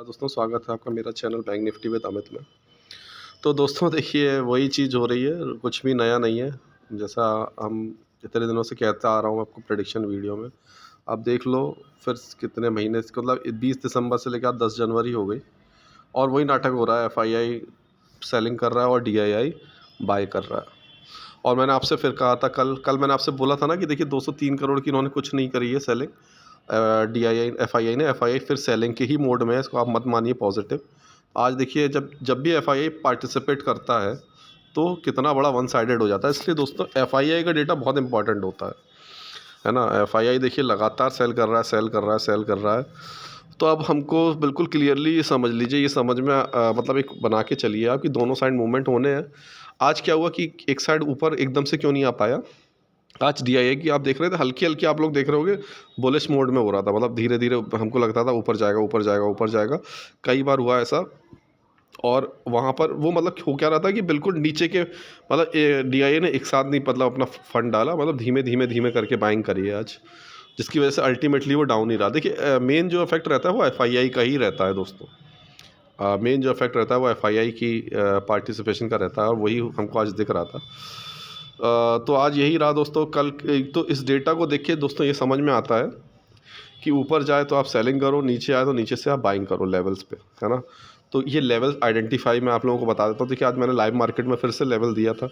दोस्तों, स्वागत है आपका मेरा channel bank Nifty with Amit में। तो दोस्तों देखिए, वही चीज़ हो रही है, कुछ भी नया नहीं है। जैसा हम इतने दिनों से कहता आ रहा हूँ आपको प्रेडिक्शन वीडियो में। अब देख लो, फिर कितने महीने से, मतलब 20 दिसंबर से लेकर 10 जनवरी हो गई और वही नाटक हो रहा है। एफआईआई सेलिंग कर रहा है और डीआईआई बाय कर रहा है। और मैंने आपसे फिर कहा था, कल कल मैंने आपसे बोला था ना कि देखिए 203 करोड़ की इन्होंने कुछ नहीं करी है सेलिंग। एफआईआई फिर सेलिंग के ही मोड में है, इसको आप मत मानिए पॉजिटिव। आज देखिए, जब जब भी एफआईआई पार्टिसिपेट करता है तो कितना बड़ा वन साइडेड हो जाता है। इसलिए दोस्तों एफआईआई का डेटा बहुत इंपॉर्टेंट होता है ना। एफआईआई देखिए लगातार सेल कर रहा है, सेल कर रहा है, सेल कर रहा है। तो अब हमको बिल्कुल क्लियरली ये समझ लीजिए, ये समझ में मतलब एक बना के चलिए आप कि दोनों साइड मूवमेंट होने हैं। आज क्या हुआ कि एक साइड ऊपर एकदम से क्यों नहीं आ पाया। आज डीआईए की आप देख रहे थे, हल्की हल्की आप लोग देख रहे होगे, बुलिश मोड में हो रहा था। मतलब धीरे धीरे हमको लगता था ऊपर जाएगा, ऊपर जाएगा, ऊपर जाएगा। कई बार हुआ ऐसा। और वहाँ पर वो मतलब हो क्या रहा था कि बिल्कुल नीचे के, मतलब डीआईए ने एक साथ नहीं, मतलब अपना फंड डाला, मतलब धीमे धीमे धीमे करके बाइंग करी है आज, जिसकी वजह से अल्टीमेटली वो डाउन ही रहा। देखिए मेन जो इफेक्ट रहता है वो एफआईआई का ही रहता है दोस्तों। मेन जो इफेक्ट रहता है वो एफआईआई की पार्टिसिपेशन का रहता है, और वही हमको आज दिख रहा था। तो आज यही रहा दोस्तों। कल तो इस डेटा को देखिए दोस्तों, ये समझ में आता है कि ऊपर जाए तो आप सेलिंग करो, नीचे आए तो नीचे से आप बाइंग करो लेवल्स पे, है ना। तो ये लेवल आइडेंटिफाई मैं आप लोगों को बता देता हूँ। देखिए आज मैंने लाइव मार्केट में फिर से लेवल दिया था।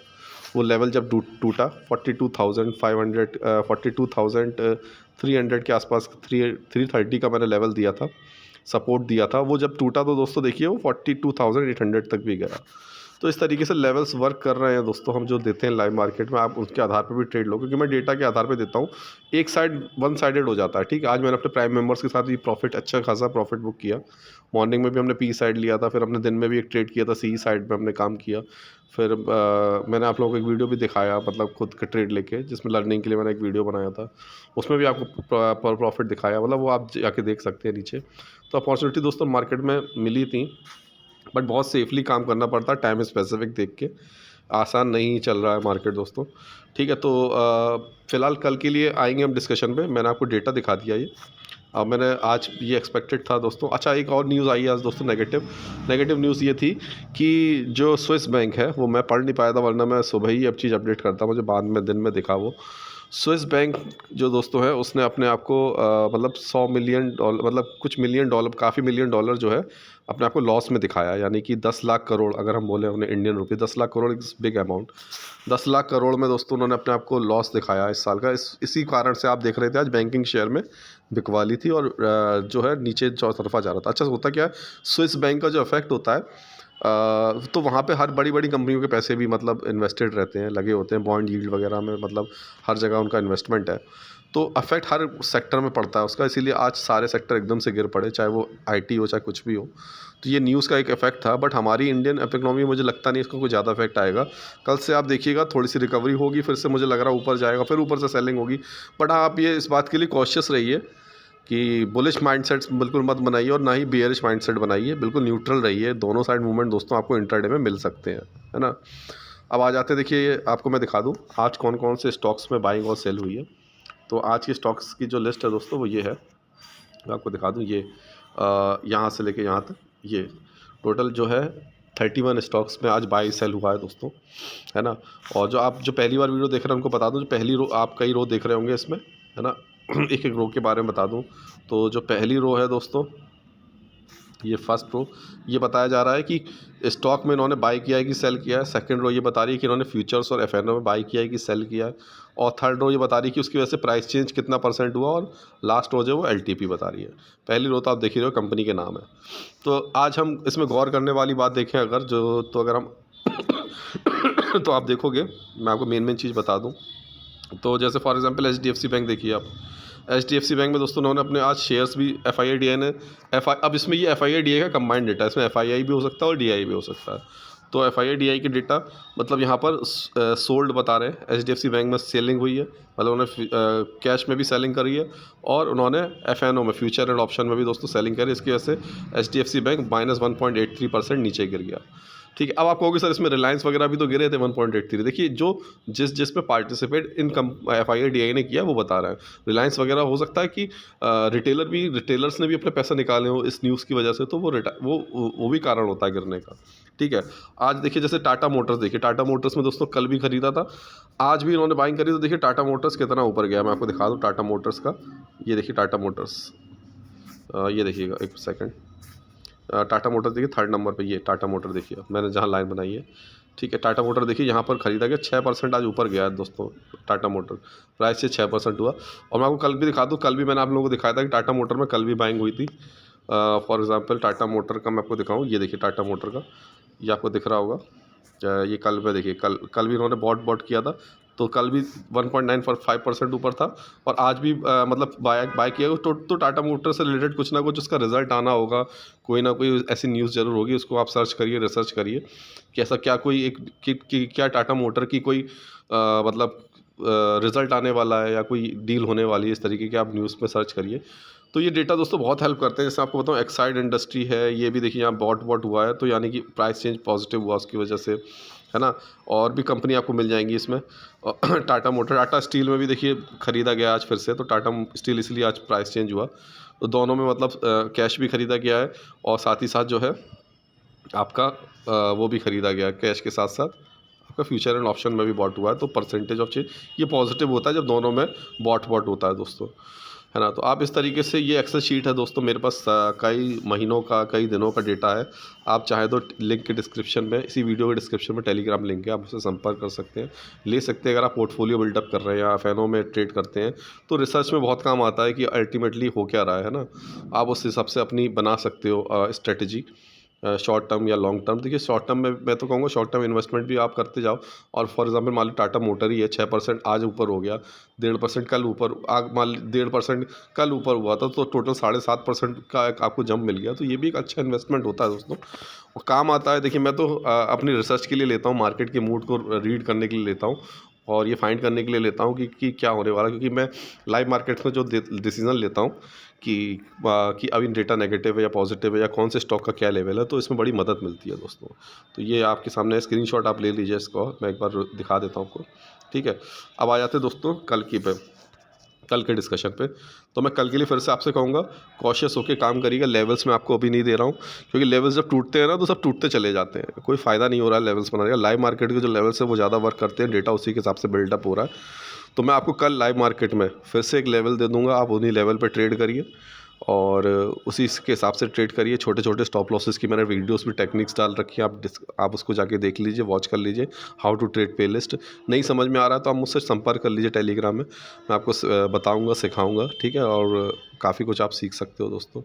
वो लेवल जब टूटा 42,500 42,300 के आसपास, 330 का मैंने लेवल दिया था, सपोर्ट दिया था। वो जब टूटा तो दोस्तों देखिए वो 42,800 तक भी गया। तो इस तरीके से लेवल्स वर्क कर रहे हैं दोस्तों। हम जो देते हैं लाइव मार्केट में, आप उसके आधार पर भी ट्रेड लो, क्योंकि मैं डेटा के आधार पर देता हूँ। एक साइड वन साइडेड हो जाता है, ठीक है। आज मैंने अपने प्राइम मेंबर्स के साथ भी प्रॉफिट, अच्छा खासा प्रॉफिट बुक किया। मॉर्निंग में भी हमने पी साइड लिया था, फिर हमने दिन में भी एक ट्रेड किया था, सी साइड में हमने काम किया। फिर मैंने आप लोगों को एक वीडियो भी दिखाया, मतलब खुद का ट्रेड लेके, जिसमें लर्निंग के लिए मैंने एक वीडियो बनाया था। उसमें भी आपको प्रॉफिट दिखाया, मतलब वो आप जाके देख सकते हैं नीचे। तो अपॉर्चुनिटी दोस्तों मार्केट में मिली थी, बट बहुत सेफली काम करना पड़ता है, टाइम स्पेसिफिक देख के। आसान नहीं चल रहा है मार्केट दोस्तों, ठीक है। तो फ़िलहाल कल के लिए आएंगे हम डिस्कशन पे। मैंने आपको डेटा दिखा दिया ये। अब मैंने आज ये एक्सपेक्टेड था दोस्तों। अच्छा, एक और न्यूज़ आई है आज दोस्तों, नेगेटिव न्यूज़ ये थी कि जो स्विस बैंक है वो मैं पढ़ नहीं पाया था, वरना मैं सुबह ही अब चीज़ अपडेट करता, मुझे बाद में दिन में दिखा वो। स्विस बैंक जो दोस्तों है, उसने अपने आप को मतलब 100 मिलियन डॉलर, मतलब कुछ मिलियन डॉलर, काफ़ी मिलियन डॉलर जो है अपने आप को लॉस में दिखाया। यानी कि 10 लाख करोड़, अगर हम बोले अपने इंडियन रुपये, 10 lakh crore is big amount. 10 lakh crore में दोस्तों उन्होंने अपने आप को लॉस दिखाया इस साल का। इसी कारण से आप देख रहे थे आज बैंकिंग शेयर में बिकवाली थी, और जो है नीचे चौतरफा जा रहा था। अच्छा, होता क्या है, स्विस बैंक का जो इफेक्ट होता है, तो वहाँ पे हर बड़ी बड़ी कंपनियों के पैसे भी मतलब इन्वेस्टेड रहते हैं, लगे होते हैं बॉन्ड यील्ड वगैरह में, मतलब हर जगह उनका इन्वेस्टमेंट है। तो अफेक्ट हर सेक्टर में पड़ता है उसका, इसीलिए आज सारे सेक्टर एकदम से गिर पड़े, चाहे वो आईटी हो चाहे कुछ भी हो। तो ये न्यूज़ का एक इफेक्ट था, बट हमारी इंडियन इकोनॉमी में मुझे लगता नहीं इसका कोई ज़्यादा इफेक्ट आएगा। कल से आप देखिएगा थोड़ी सी रिकवरी होगी, फिर से मुझे लग रहा है ऊपर जाएगा, फिर ऊपर से सेलिंग होगी। बट हाँ, आप ये इस बात के लिए कॉशियस रहिए कि बुलिश माइंडसेट बिल्कुल मत बनाइए और ना ही बियरिश माइंडसेट बनाइए, बिल्कुल न्यूट्रल रहिए। दोनों साइड मूवमेंट दोस्तों आपको इंट्राडे में मिल सकते हैं, है ना। अब आ जाते हैं, देखिए आपको मैं दिखा दूं आज कौन कौन से स्टॉक्स में बाइंग और सेल हुई है। तो आज की स्टॉक्स की जो लिस्ट है दोस्तों वो ये है, मैं आपको दिखा दूं। ये यहाँ से लेके यहाँ तक, ये टोटल जो है 31 स्टॉक्स में आज बाई सेल हुआ है दोस्तों, है ना। और जो आप जो पहली बार वीडियो देख रहे हैं उनको बता दूं, जो पहली रो, आप कई रो देख रहे होंगे इसमें, है ना। एक एक रो के बारे में बता दूं। तो जो पहली रो है दोस्तों, ये फर्स्ट रो, ये बताया जा रहा है कि स्टॉक में इन्होंने बाई किया है कि सेल किया है। सेकंड रो ये बता रही है कि इन्होंने फ्यूचर्स और एफएनओ में बाई किया है कि सेल किया है। और थर्ड रो ये बता रही है कि उसकी वजह से प्राइस चेंज कितना परसेंट हुआ। और लास्ट रो जो है वो एलटीपी बता रही है। पहली रो तो आप देख ही रहे हो, कंपनी के नाम है। तो आज हम इसमें गौर करने वाली बात देखें अगर, जो तो अगर हम तो आप देखोगे, मैं आपको मेन चीज़ बता दूँ। तो जैसे फॉर एग्जांपल एचडीएफसी बैंक देखिए आप। एचडीएफसी बैंक में दोस्तों उन्होंने अपने आज शेयर्स भी एफआईआई ने अब इसमें ये एफआईआई डीआई का कंबाइंड डेटा है, इसमें एफआईआई भी हो सकता है और डीआई भी हो सकता है। तो एफआईआई डीआई के डेटा मतलब यहाँ पर सोल्ड बता रहे हैं। एचडीएफसी बैंक में सेलिंग हुई है, मतलब उन्होंने कैश में भी सेलिंग करी है, और उन्होंने एफएनओ में, फ्यूचर एंड ऑप्शन में भी दोस्तों सेलिंग करी। इसकी वजह से एचडीएफसी बैंक -1.83% नीचे गिर गया। ठीक है। अब आप कहोगे सर इसमें रिलायंस वगैरह भी तो गिरे थे 1.83। देखिए जो जिस पे पार्टिसिपेट इन FII-DI ने किया वो बता रहा है। रिलायंस वगैरह हो सकता है कि रिटेलर्स ने भी अपने पैसा निकाले हो इस न्यूज़ की वजह से, तो वो भी कारण होता है गिरने का। ठीक है। आज देखिए जैसे टाटा मोटर्स, देखिए टाटा मोटर्स में दोस्तों कल भी खरीदा था, आज भी इन्होंने बाइंग करी, तो देखिए टाटा मोटर्स कितना ऊपर गया। मैं आपको दिखा दूँ टाटा मोटर्स का, ये देखिए टाटा मोटर्स, ये देखिएगा एक सेकंड, टाटा मोटर देखिए थर्ड नंबर पे, ये टाटा मोटर देखिए मैंने जहाँ लाइन बनाई है। ठीक है। टाटा मोटर देखिए यहाँ पर ख़रीदा गया 6% आज ऊपर गया है दोस्तों। टाटा मोटर प्राइस से 6% हुआ। और मैं आपको कल भी दिखा दूँ, कल भी मैंने आप लोगों को दिखाया था कि टाटा मोटर में कल भी बाइंग हुई थी। फॉर एग्जांपल टाटा मोटर का मैं आपको दिखाऊँ, ये देखिए टाटा मोटर का, ये आपको दिख रहा होगा। ये कल पे देखिए, कल भी इन्होंने बॉट किया था, तो कल भी 1.95% ऊपर था। और आज भी मतलब बाय किया तो टाटा मोटर से रिलेटेड कुछ ना कुछ उसका रिजल्ट आना होगा, कोई ना कोई ऐसी न्यूज़ ज़रूर होगी। उसको आप सर्च करिए, रिसर्च करिए कि ऐसा क्या कोई एक क्या टाटा मोटर की कोई मतलब रिजल्ट आने वाला है या कोई डील होने वाली है, इस तरीके के आप न्यूज़ में सर्च करिए। तो ये डेटा दोस्तों बहुत हेल्प करते हैं। जैसे आपको बताऊँ एक्साइड इंडस्ट्री है, ये भी देखिए यहाँ बॉट हुआ है, तो यानी कि प्राइस चेंज पॉजिटिव हुआ उसकी वजह से, है ना। और भी कंपनी आपको मिल जाएंगी इसमें। टाटा मोटर, टाटा स्टील में भी देखिए ख़रीदा गया आज फिर से, तो टाटा स्टील इसलिए आज प्राइस चेंज हुआ। तो दोनों में मतलब कैश भी ख़रीदा गया है, और साथ ही साथ जो है आपका वो भी ख़रीदा गया है कैश के साथ साथ, आपका फ्यूचर एंड ऑप्शन में भी बॉट हुआ है। तो परसेंटेज ऑफ चेंज ये पॉजिटिव होता है जब दोनों में बॉट होता है दोस्तों, है ना। तो आप इस तरीके से, ये एक्सेल शीट है दोस्तों मेरे पास, कई महीनों का कई दिनों का डेटा है। आप चाहे तो लिंक के डिस्क्रिप्शन में, इसी वीडियो के डिस्क्रिप्शन में टेलीग्राम लिंक है, आप उससे संपर्क कर सकते हैं, ले सकते हैं। अगर आप पोर्टफोलियो बिल्डअप कर रहे हैं या FNO में ट्रेड करते हैं, तो रिसर्च में बहुत काम आता है कि अल्टीमेटली हो क्या रहा है ना। आप उस हिसाब से अपनी बना सकते हो स्ट्रेटजी, शॉर्ट टर्म या लॉन्ग टर्म। देखिए शॉर्ट टर्म में मैं तो कहूँगा शॉर्ट टर्म इन्वेस्टमेंट भी आप करते जाओ। और फॉर एग्जांपल मान लो टाटा मोटर ही है, 6% आज ऊपर हो गया, 1.5% कल ऊपर, आग मान 1.5% कल ऊपर हुआ था, तो टोटल 7.5% का एक आपको जंप मिल गया। तो ये भी एक अच्छा इन्वेस्टमेंट होता है दोस्तों, और काम आता है। देखिए मैं तो अपनी रिसर्च के लिए लेता हूँ, मार्केट के मूड को रीड करने के लिए लेता हूँ, और ये फाइंड करने के लिए लेता हूँ कि क्या होने वाला है। क्योंकि मैं लाइव मार्केट्स में जो डिसीजन लेता हूँ कि अभी डेटा नेगेटिव है या पॉजिटिव है, या कौन से स्टॉक का क्या लेवल है, तो इसमें बड़ी मदद मिलती है दोस्तों। तो ये आपके सामने स्क्रीनशॉट आप ले लीजिए, इसको मैं एक बार दिखा देता हूँ आपको। ठीक है। अब आ जाते हैं दोस्तों कल के डिस्कशन पे। तो मैं कल के लिए फिर से आपसे कहूँगा कॉशियस होकर काम करिएगा। लेवल्स मैं आपको अभी नहीं दे रहा हूँ, क्योंकि लेवल्स जब टूटते हैं ना तो सब टूटते चले जाते हैं, कोई फ़ायदा नहीं हो रहा है लेवल्स बनाने का। लाइव मार्केट के जो लेवल्स है वो ज़्यादा वर्क करते हैं, डेटा उसी के हिसाब से बिल्डअप हो रहा है। तो मैं आपको कल लाइव मार्केट में फिर से एक लेवल दे दूँगा, आप उन्हीं लेवल पर ट्रेड करिए, और उसी के हिसाब से ट्रेड करिए। छोटे छोटे स्टॉप लॉसेस की मैंने वीडियोस भी टेक्निक्स डाल रखी हैं, आप उसको जाके देख लीजिए, वॉच कर लीजिए। हाउ टू ट्रेड पे लिस्ट नहीं समझ में आ रहा है तो आप मुझसे संपर्क कर लीजिए टेलीग्राम में, मैं आपको बताऊंगा, सिखाऊंगा। ठीक है। और काफ़ी कुछ आप सीख सकते हो दोस्तों।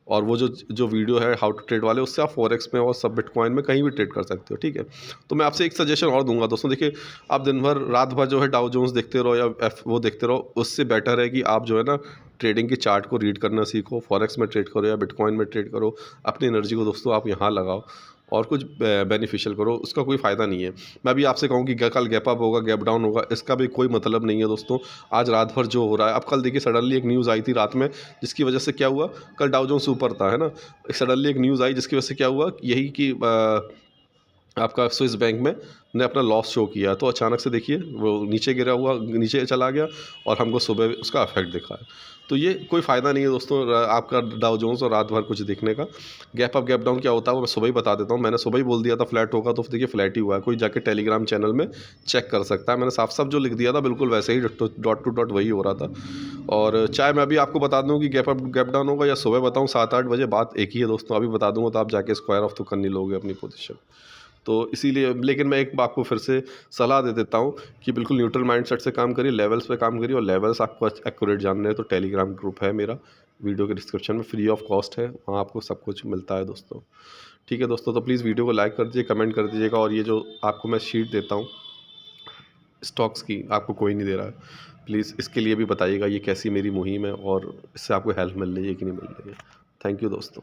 और वो जो वीडियो है हाउ टू ट्रेड वाले, उससे आप फॉरेक्स में और सब बिटकॉइन में कहीं भी ट्रेड कर सकते हो। ठीक है। तो मैं आपसे एक सजेशन और दूंगा दोस्तों, देखिए आप दिन भर रात भर जो है डाउ जोन्स देखते रहो या वो देखते रहो, उससे बेटर है कि आप जो है ना ट्रेडिंग की चार्ट को रीड करना सीखो। फॉरेक्स में ट्रेड करो या बिटकॉइन में ट्रेड करो, अपनी एनर्जी को दोस्तों आप यहाँ लगाओ और कुछ बेनिफिशियल करो, उसका कोई फ़ायदा नहीं है। मैं भी आपसे कहूँ कि कल गैप अप होगा, गैप डाउन होगा, इसका भी कोई मतलब नहीं है दोस्तों। आज रात भर जो हो रहा है, अब कल देखिए सडनली एक न्यूज़ आई थी रात में, जिसकी वजह से क्या हुआ, कल डाउ जोन्स ऊपर था, है ना। सडनली एक न्यूज़ आई जिसकी वजह से क्या हुआ, यही कि आपका स्विस बैंक में ने अपना लॉस शो किया, तो अचानक से देखिए वो नीचे चला गया, और हमको सुबह उसका इफेक्ट दिखा है। तो ये कोई फ़ायदा नहीं है दोस्तों आपका डाउ जोन्स और रात भर कुछ देखने का। गैप अप गैप डाउन क्या होता है वो मैं सुबह ही बता देता हूँ। मैंने सुबह ही बोल दिया था फ्लैट होगा, तो देखिए फ्लैट ही हुआ है। कोई जाके टेलीग्राम चैनल में चेक कर सकता है, मैंने साफ साफ जो लिख दिया था बिल्कुल वैसे ही डॉट टू डॉट वही हो रहा था। और चाहे मैं अभी आपको बता दूँ कि गैप अप गैप डाउन होगा या सुबह बताऊँ 7-8 बजे, बात एक ही है दोस्तों। अभी बता दूँगा तो आप जाके स्क्वायर ऑफ तो कर नहीं लोगे अपनी पोजीशन। तो इसीलिए, लेकिन मैं एक आपको फिर से सलाह दे देता हूँ कि बिल्कुल न्यूट्रल माइंडसेट से काम करिए, लेवल्स पे काम करिए। और लेवल्स आपको एक्यूरेट जानने हैं तो टेलीग्राम ग्रुप है मेरा, वीडियो के डिस्क्रिप्शन में फ्री ऑफ कॉस्ट है, वहाँ आपको सब कुछ मिलता है दोस्तों। ठीक है दोस्तों, तो प्लीज़ वीडियो को लाइक कर दीजिए, कमेंट कर दीजिएगा। और ये जो आपको मैं शीट देता हूँ स्टॉक्स की, आपको कोई नहीं दे रहा है, प्लीज़ इसके लिए भी बताइएगा ये कैसी मेरी मुहिम है और इससे आपको हेल्प मिल रही है कि नहीं मिल रही है। थैंक यू दोस्तों।